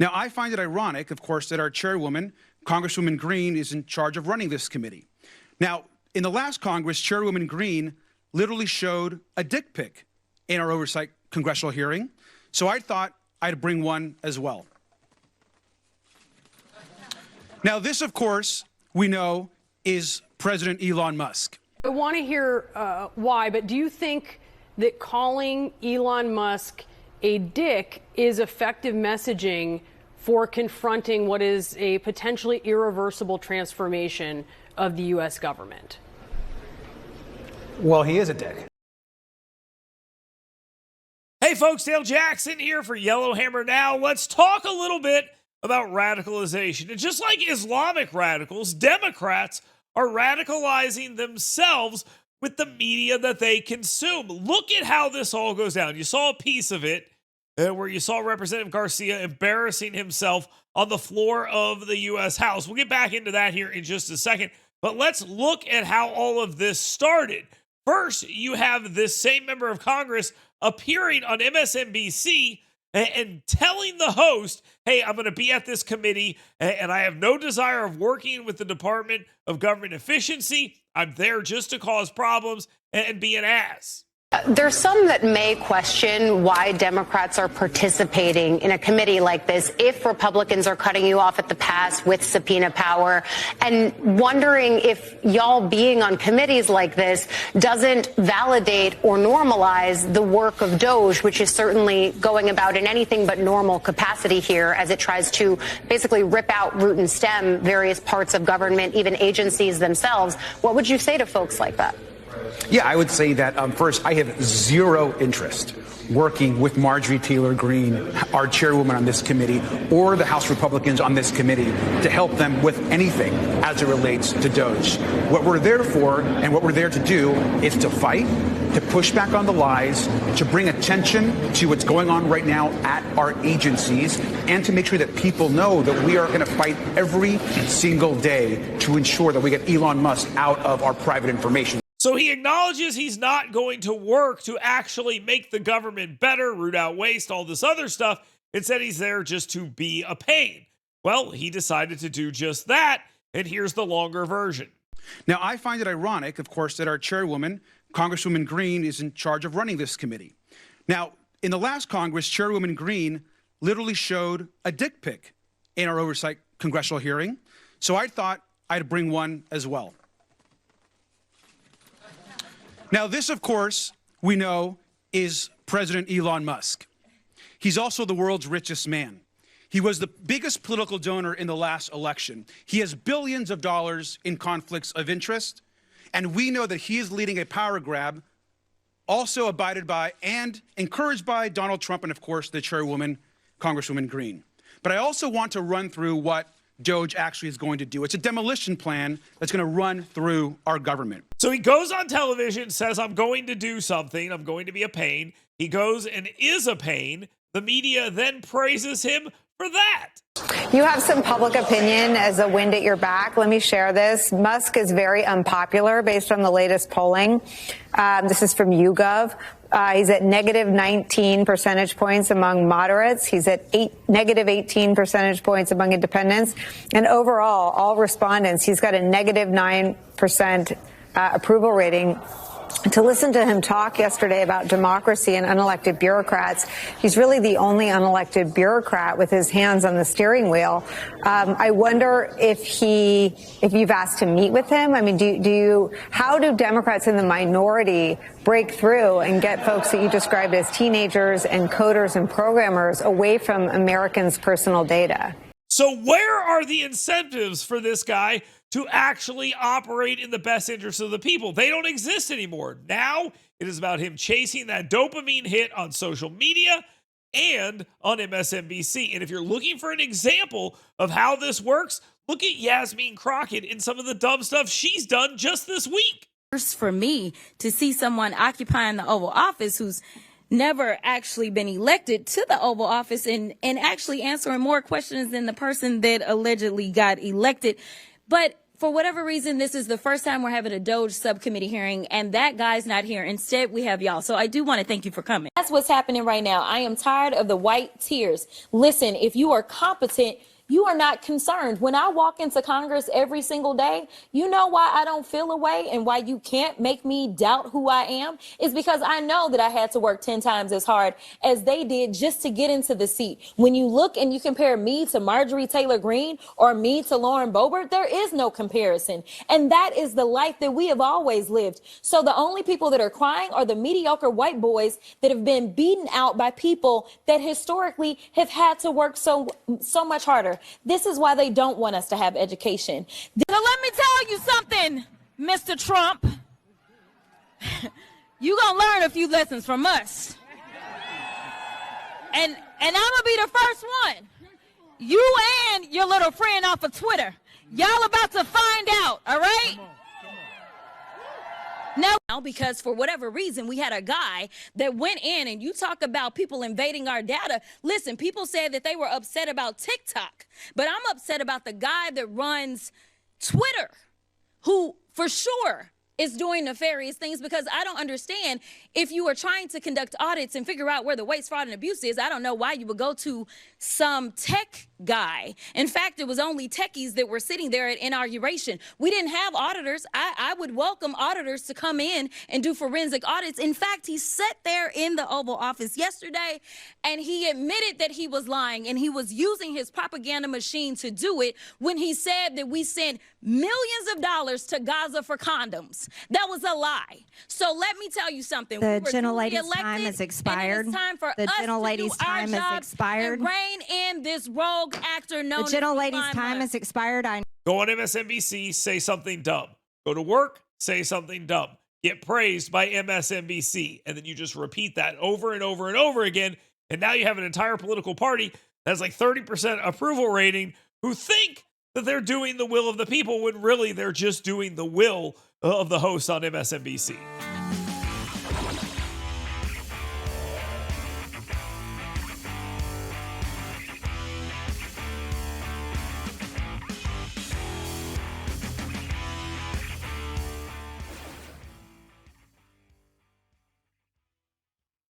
Now, I find it ironic, of course, that our chairwoman, Congresswoman Green, is in charge of running this committee. Now, in the last Congress, Chairwoman Green literally showed a dick pic in our oversight congressional hearing, so I thought I'd bring one as well. Now, this, of course, we know is President Elon Musk. I want to hear why, but do you think that calling Elon Musk a dick is effective messaging for confronting what is a potentially irreversible transformation of the U.S. government? Well, he is a dick. Hey folks, Dale Jackson here for Yellowhammer Now. Let's talk a little bit about radicalization. And just like Islamic radicals, Democrats are radicalizing themselves with the media that they consume. Look at how this all goes down. You saw a piece of it where you saw Representative Garcia embarrassing himself on the floor of the U.S. House. We'll get back into that here in just a second. But let's look at how all of this started. First, you have this same member of Congress appearing on MSNBC and telling the host, hey, I'm going to be at this committee and I have no desire of working with the Department of Government Efficiency. I'm there just to cause problems and be an ass. There's some that may question why Democrats are participating in a committee like this if Republicans are cutting you off at the pass with subpoena power, and wondering if y'all being on committees like this doesn't validate or normalize the work of DOJ, which is certainly going about in anything but normal capacity here as it tries to basically rip out root and stem various parts of government, even agencies themselves. What would you say to folks like that? Yeah, I would say that first, I have zero interest working with Marjorie Taylor Greene, our chairwoman on this committee, or the House Republicans on this committee to help them with anything as it relates to DOJ. What we're there for and what we're there to do is to fight, to push back on the lies, to bring attention to what's going on right now at our agencies, and to make sure that people know that we are going to fight every single day to ensure that we get Elon Musk out of our private information. So he acknowledges he's not going to work to actually make the government better, root out waste, all this other stuff. Instead, he's there just to be a pain. Well, he decided to do just that, and here's the longer version. Now, I find it ironic, of course, that our chairwoman, Congresswoman Green, is in charge of running this committee. Now, in the last Congress, Chairwoman Green literally showed a dick pic in our oversight congressional hearing, so I thought I'd bring one as well. Now, this, of course, we know is President Elon Musk. He's also the world's richest man. He was the biggest political donor in the last election. He has billions of dollars in conflicts of interest, and we know that he is leading a power grab, also abided by and encouraged by Donald Trump and, of course, the chairwoman, Congresswoman Green. But I also want to run through what DOJ actually is going to do. It's a demolition plan that's going to run through our government. So he goes on television, says, I'm going to do something. I'm going to be a pain. He goes and is a pain. The media then praises him for that. You have some public opinion as a wind at your back. Let me share this. Musk is very unpopular based on the latest polling. This is from YouGov. He's at negative 19 percentage points among moderates. He's at negative 18 percentage points among independents. And overall, all respondents, he's got a negative 9% approval rating. To listen to him talk yesterday about democracy and unelected bureaucrats, he's really the only unelected bureaucrat with his hands on the steering wheel. I wonder if you've asked to meet with him. I mean, how do Democrats in the minority break through and get folks that you described as teenagers and coders and programmers away from Americans' personal data? So where are the incentives for this guy to actually operate in the best interest of the people? They don't exist anymore. Now it is about him chasing that dopamine hit on social media and on MSNBC. And if you're looking for an example of how this works, look at Jasmine Crockett and some of the dumb stuff she's done just this week. For me to see someone occupying the Oval Office who's never actually been elected to the Oval Office and actually answering more questions than the person that allegedly got elected. But for whatever reason, this is the first time we're having a Doge subcommittee hearing, and that guy's not here. Instead, we have y'all. So I do want to thank you for coming. That's what's happening right now. I am tired of the white tears. Listen, if you are competent, you are not concerned. When I walk into Congress every single day, you know why I don't feel away and why you can't make me doubt who I am? Is because I know that I had to work 10 times as hard as they did just to get into the seat. When you look and you compare me to Marjorie Taylor Greene or me to Lauren Boebert, there is no comparison. And that is the life that we have always lived. So the only people that are crying are the mediocre white boys that have been beaten out by people that historically have had to work so much harder. This is why they don't want us to have education. Now let me tell you something, Mr. Trump. You're going to learn a few lessons from us. And I'm going to be the first one. You and your little friend off of Twitter. Y'all about to find out, all right? Now, because for whatever reason, we had a guy that went in, and you talk about people invading our data. Listen, people said that they were upset about TikTok, but I'm upset about the guy that runs Twitter, who for sure is doing nefarious things, because I don't understand, if you are trying to conduct audits and figure out where the waste, fraud, and abuse is, I don't know why you would go to some tech guy. In fact, it was only techies that were sitting there at inauguration. We didn't have auditors. I would welcome auditors to come in and do forensic audits. In fact, he sat there in the Oval Office yesterday and he admitted that he was lying, and he was using his propaganda machine to do it when he said that we sent millions of dollars to Gaza for condoms. That was a lie. So let me tell you something. The gentlelady's time has expired. It's time for the us gentlelady's to do our time job has expired. and rein in this rogue actor known The gentlelady's as time has expired. Go on MSNBC, say something dumb. Go to work, say something dumb. Get praised by MSNBC. And then you just repeat that over and over and over again. And now you have an entire political party that has like 30% approval rating who think that they're doing the will of the people when really they're just doing the will of the hosts on MSNBC.